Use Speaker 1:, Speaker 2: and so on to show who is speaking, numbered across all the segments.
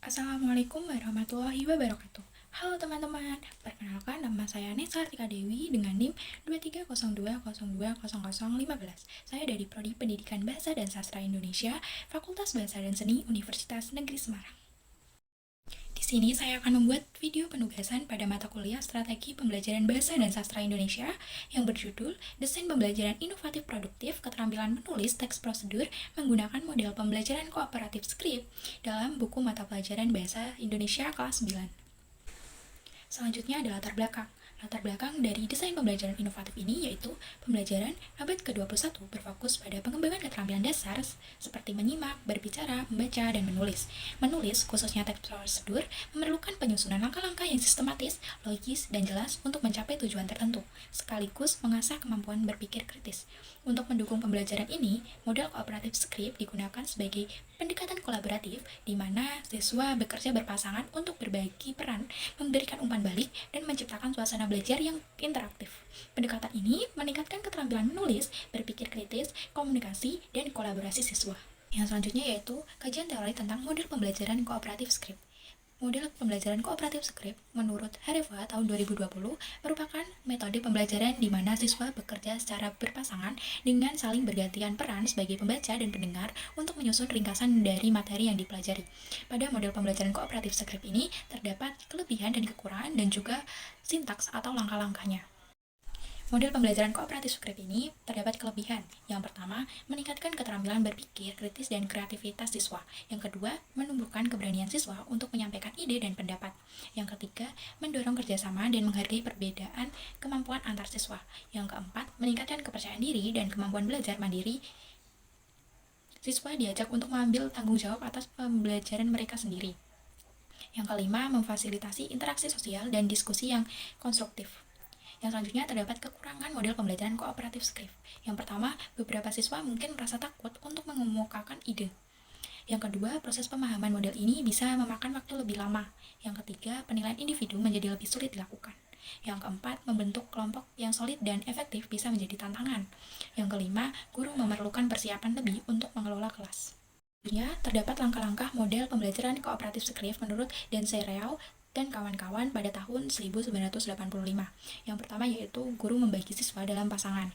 Speaker 1: Assalamualaikum warahmatullahi wabarakatuh. Halo teman-teman, perkenalkan nama saya Nesa Artika Dewi dengan NIM 2302020015. Saya dari Prodi Pendidikan Bahasa dan Sastra Indonesia, Fakultas Bahasa dan Seni Universitas Negeri Semarang. Di sini saya akan membuat video penugasan pada mata kuliah Strategi Pembelajaran Bahasa dan Sastra Indonesia yang berjudul Desain Pembelajaran Inovatif Produktif Keterampilan Menulis Teks Prosedur Menggunakan Model Pembelajaran Kooperatif Script dalam buku mata pelajaran Bahasa Indonesia kelas 9. Selanjutnya adalah latar belakang. Latar belakang dari desain pembelajaran inovatif ini yaitu pembelajaran abad ke-21 berfokus pada pengembangan keterampilan dasar seperti menyimak, berbicara, membaca, dan menulis. Menulis, khususnya teks prosedur, memerlukan penyusunan langkah-langkah yang sistematis, logis, dan jelas untuk mencapai tujuan tertentu, sekaligus mengasah kemampuan berpikir kritis. Untuk mendukung pembelajaran ini, model kooperatif script digunakan sebagai pendekatan kolaboratif di mana siswa bekerja berpasangan untuk berbagi peran, memberikan umpan balik, dan menciptakan suasana belajar yang interaktif. Pendekatan ini meningkatkan keterampilan menulis, berpikir kritis, komunikasi, dan kolaborasi siswa. Yang selanjutnya yaitu kajian teori tentang model pembelajaran kooperatif script. Model pembelajaran kooperatif script menurut Hareva tahun 2020 merupakan metode pembelajaran di mana siswa bekerja secara berpasangan dengan saling bergantian peran sebagai pembaca dan pendengar untuk menyusun ringkasan dari materi yang dipelajari. Pada model pembelajaran kooperatif script ini terdapat kelebihan dan kekurangan dan juga sintaks atau langkah-langkahnya. Model pembelajaran kooperatif script ini terdapat kelebihan. Yang pertama, meningkatkan keterampilan berpikir, kritis, dan kreativitas siswa. Yang kedua, menumbuhkan keberanian siswa untuk menyampaikan ide dan pendapat. Yang ketiga, mendorong kerjasama dan menghargai perbedaan kemampuan antar siswa. Yang keempat, meningkatkan kepercayaan diri dan kemampuan belajar mandiri. Siswa diajak untuk mengambil tanggung jawab atas pembelajaran mereka sendiri. Yang kelima, memfasilitasi interaksi sosial dan diskusi yang konstruktif. Yang selanjutnya terdapat kekurangan model pembelajaran kooperatif script. Yang pertama, beberapa siswa mungkin merasa takut untuk mengemukakan ide. Yang kedua, proses pemahaman model ini bisa memakan waktu lebih lama. Yang ketiga, penilaian individu menjadi lebih sulit dilakukan. Yang keempat, membentuk kelompok yang solid dan efektif bisa menjadi tantangan. Yang kelima, guru memerlukan persiapan lebih untuk mengelola kelas. Terdapat langkah-langkah model pembelajaran kooperatif script menurut Dan Seirao dan kawan-kawan pada tahun 1985. Yang pertama yaitu guru membagi siswa dalam pasangan.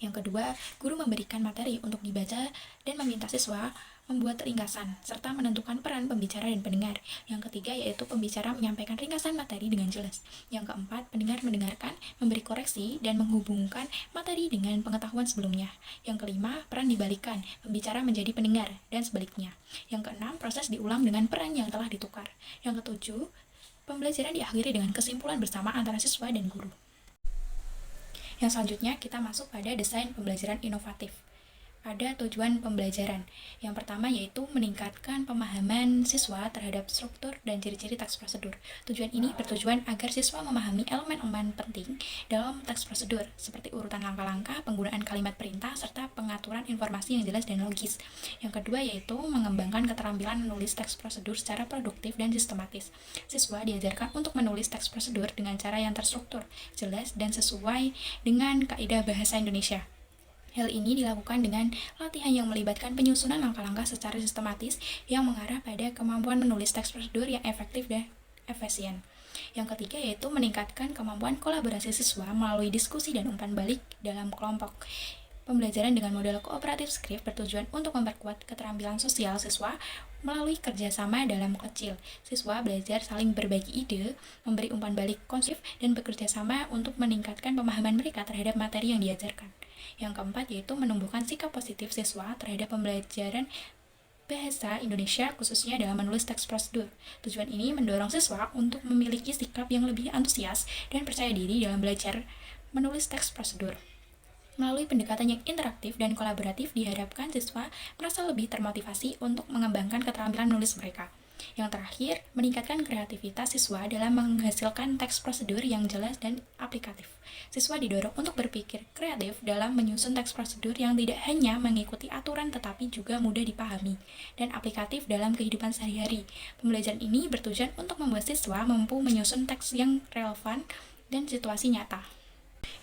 Speaker 1: Yang kedua, guru memberikan materi untuk dibaca dan meminta siswa membuat ringkasan, serta menentukan peran pembicara dan pendengar. Yang ketiga yaitu pembicara menyampaikan ringkasan materi dengan jelas. Yang keempat, pendengar mendengarkan, memberi koreksi, dan menghubungkan materi dengan pengetahuan sebelumnya. Yang kelima, peran dibalikan, pembicara menjadi pendengar, dan sebaliknya. Yang keenam, proses diulang dengan peran yang telah ditukar. Yang ketujuh, pembelajaran diakhiri dengan kesimpulan bersama antara siswa dan guru. Yang selanjutnya kita masuk pada desain pembelajaran inovatif. Ada tujuan pembelajaran. Yang pertama yaitu meningkatkan pemahaman siswa terhadap struktur dan ciri-ciri teks prosedur. Tujuan ini bertujuan agar siswa memahami elemen-elemen penting dalam teks prosedur, seperti urutan langkah-langkah, penggunaan kalimat perintah, serta pengaturan informasi yang jelas dan logis. Yang kedua yaitu mengembangkan keterampilan menulis teks prosedur secara produktif dan sistematis. Siswa diajarkan untuk menulis teks prosedur dengan cara yang terstruktur, jelas, dan sesuai dengan kaidah bahasa Indonesia. Hal ini dilakukan dengan latihan yang melibatkan penyusunan langkah-langkah secara sistematis yang mengarah pada kemampuan menulis teks prosedur yang efektif dan efisien. Yang ketiga yaitu meningkatkan kemampuan kolaborasi siswa melalui diskusi dan umpan balik dalam kelompok. Pembelajaran dengan model kooperatif script bertujuan untuk memperkuat keterampilan sosial siswa melalui kerjasama dalam kecil. Siswa belajar saling berbagi ide, memberi umpan balik konstruktif, dan bekerja sama untuk meningkatkan pemahaman mereka terhadap materi yang diajarkan. Yang keempat yaitu menumbuhkan sikap positif siswa terhadap pembelajaran bahasa Indonesia khususnya dalam menulis teks prosedur. Tujuan ini mendorong siswa untuk memiliki sikap yang lebih antusias dan percaya diri dalam belajar menulis teks prosedur. Melalui pendekatan yang interaktif dan kolaboratif diharapkan siswa merasa lebih termotivasi untuk mengembangkan keterampilan menulis mereka. Yang terakhir, meningkatkan kreativitas siswa dalam menghasilkan teks prosedur yang jelas dan aplikatif. Siswa didorong untuk berpikir kreatif dalam menyusun teks prosedur yang tidak hanya mengikuti aturan tetapi juga mudah dipahami dan aplikatif dalam kehidupan sehari-hari. Pembelajaran ini bertujuan untuk membuat siswa mampu menyusun teks yang relevan dan situasi nyata.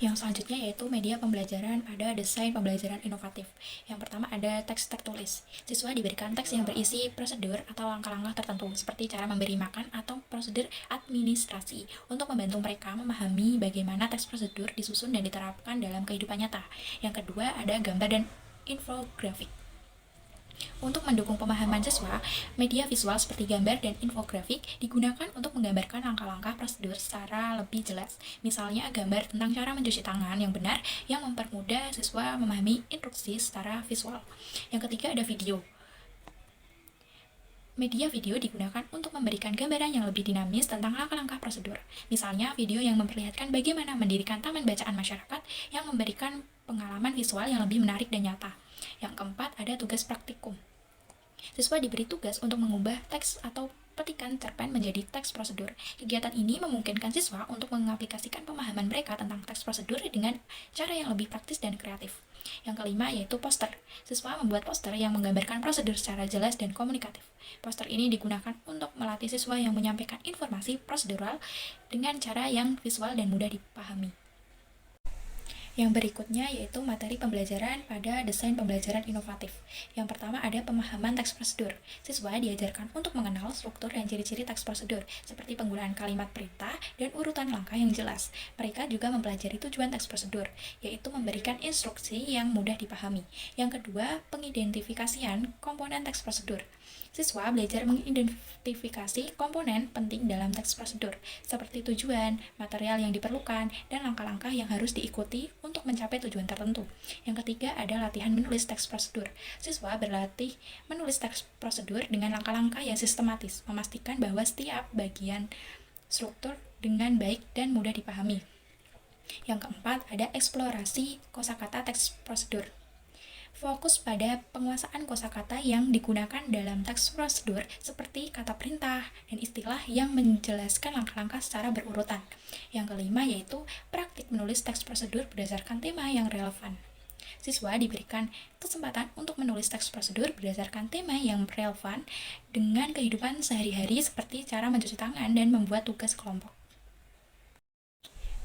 Speaker 1: Yang selanjutnya yaitu media pembelajaran pada desain pembelajaran inovatif. Yang pertama ada teks tertulis. Siswa diberikan teks yang berisi prosedur atau langkah-langkah tertentu, seperti cara memberi makan atau prosedur administrasi, untuk membantu mereka memahami bagaimana teks prosedur disusun dan diterapkan dalam kehidupan nyata. Yang kedua ada gambar dan infografik. Untuk mendukung pemahaman siswa, media visual seperti gambar dan infografik digunakan untuk menggambarkan langkah-langkah prosedur secara lebih jelas. Misalnya gambar tentang cara mencuci tangan yang benar yang mempermudah siswa memahami instruksi secara visual. Yang ketiga ada video. Media video digunakan untuk memberikan gambaran yang lebih dinamis tentang langkah-langkah prosedur. Misalnya video yang memperlihatkan bagaimana mendirikan taman bacaan masyarakat yang memberikan pengalaman visual yang lebih menarik dan nyata. Yang keempat ada tugas praktikum. Siswa diberi tugas untuk mengubah teks atau petikan cerpen menjadi teks prosedur. Kegiatan ini memungkinkan siswa untuk mengaplikasikan pemahaman mereka tentang teks prosedur dengan cara yang lebih praktis dan kreatif. Yang kelima yaitu poster. Siswa membuat poster yang menggambarkan prosedur secara jelas dan komunikatif. Poster ini digunakan untuk melatih siswa yang menyampaikan informasi prosedural dengan cara yang visual dan mudah dipahami. Yang berikutnya yaitu materi pembelajaran pada desain pembelajaran inovatif. Yang pertama ada pemahaman teks prosedur. Siswa diajarkan untuk mengenal struktur dan ciri-ciri teks prosedur, seperti penggunaan kalimat perintah dan urutan langkah yang jelas. Mereka juga mempelajari tujuan teks prosedur, yaitu memberikan instruksi yang mudah dipahami. Yang kedua, pengidentifikasian komponen teks prosedur. Siswa belajar mengidentifikasi komponen penting dalam teks prosedur, seperti tujuan, material yang diperlukan, dan langkah-langkah yang harus diikuti untuk mencapai tujuan tertentu. Yang ketiga ada latihan menulis teks prosedur. Siswa berlatih menulis teks prosedur dengan langkah-langkah yang sistematis, memastikan bahwa setiap bagian struktur dengan baik dan mudah dipahami. Yang keempat ada eksplorasi kosakata teks prosedur. Fokus pada penguasaan kosakata yang digunakan dalam teks prosedur seperti kata perintah dan istilah yang menjelaskan langkah-langkah secara berurutan. Yang kelima yaitu praktik menulis teks prosedur berdasarkan tema yang relevan. Siswa diberikan kesempatan untuk menulis teks prosedur berdasarkan tema yang relevan dengan kehidupan sehari-hari seperti cara mencuci tangan dan membuat tugas kelompok.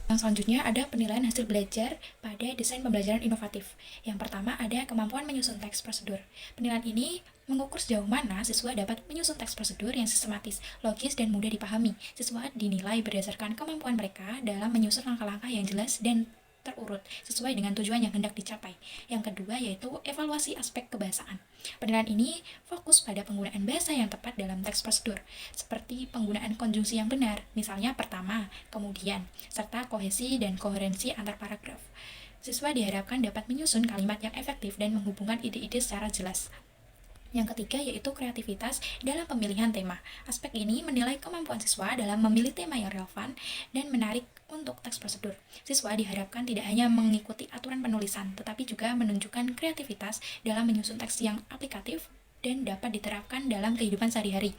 Speaker 1: Yang selanjutnya ada penilaian hasil belajar pada desain pembelajaran inovatif. Yang pertama ada kemampuan menyusun teks prosedur. Penilaian ini mengukur sejauh mana siswa dapat menyusun teks prosedur yang sistematis, logis, dan mudah dipahami. Siswa dinilai berdasarkan kemampuan mereka dalam menyusun langkah-langkah yang jelas dan terurut sesuai dengan tujuan yang hendak dicapai. Yang kedua yaitu evaluasi aspek kebahasaan. Penilaian ini fokus pada penggunaan bahasa yang tepat dalam teks prosedur, seperti penggunaan konjungsi yang benar, misalnya pertama, kemudian, serta kohesi dan koherensi antar paragraf. Siswa diharapkan dapat menyusun kalimat yang efektif dan menghubungkan ide-ide secara jelas. Yang ketiga yaitu kreativitas dalam pemilihan tema. Aspek ini menilai kemampuan siswa dalam memilih tema yang relevan dan menarik untuk teks prosedur. Siswa diharapkan tidak hanya mengikuti aturan penulisan, tetapi juga menunjukkan kreativitas dalam menyusun teks yang aplikatif dan dapat diterapkan dalam kehidupan sehari-hari.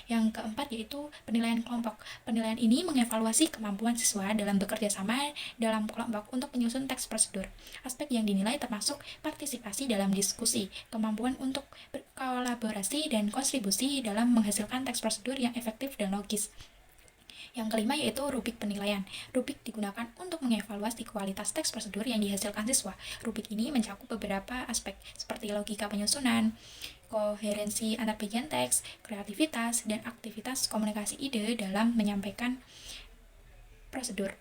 Speaker 1: Yang keempat yaitu penilaian kelompok. Penilaian ini mengevaluasi kemampuan siswa dalam bekerja sama dalam kelompok untuk menyusun teks prosedur. Aspek yang dinilai termasuk partisipasi dalam diskusi, kemampuan untuk berkolaborasi, dan kontribusi dalam menghasilkan teks prosedur yang efektif dan logis. Yang kelima yaitu rubrik penilaian. Rubrik digunakan untuk mengevaluasi kualitas teks prosedur yang dihasilkan siswa. Rubrik ini mencakup beberapa aspek seperti logika penyusunan, koherensi antar bagian teks, kreativitas, dan aktivitas komunikasi ide dalam menyampaikan prosedur.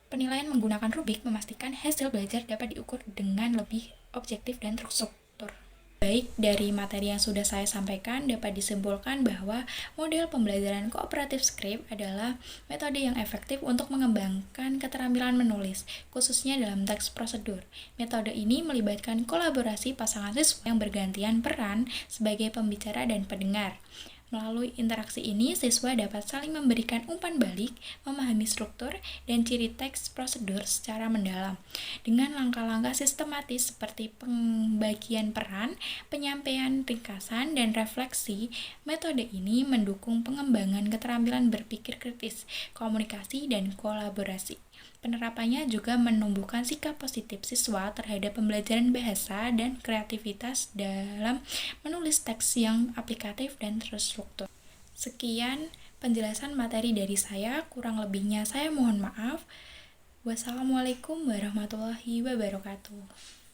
Speaker 1: Penilaian menggunakan rubrik memastikan hasil belajar dapat diukur dengan lebih objektif dan terstruktur. Baik, dari materi yang sudah saya sampaikan dapat disimpulkan bahwa model pembelajaran kooperatif script adalah metode yang efektif untuk mengembangkan keterampilan menulis, khususnya dalam teks prosedur. Metode ini melibatkan kolaborasi pasangan siswa yang bergantian peran sebagai pembicara dan pendengar. Melalui interaksi ini, siswa dapat saling memberikan umpan balik, memahami struktur dan ciri teks prosedur secara mendalam. Dengan langkah-langkah sistematis seperti pembagian peran, penyampaian ringkasan, dan refleksi, metode ini mendukung pengembangan keterampilan berpikir kritis, komunikasi, dan kolaborasi. Penerapannya juga menumbuhkan sikap positif siswa terhadap pembelajaran bahasa dan kreativitas dalam menulis teks yang aplikatif dan terstruktur. Sekian penjelasan materi dari saya, kurang lebihnya saya mohon maaf. Wassalamualaikum warahmatullahi wabarakatuh.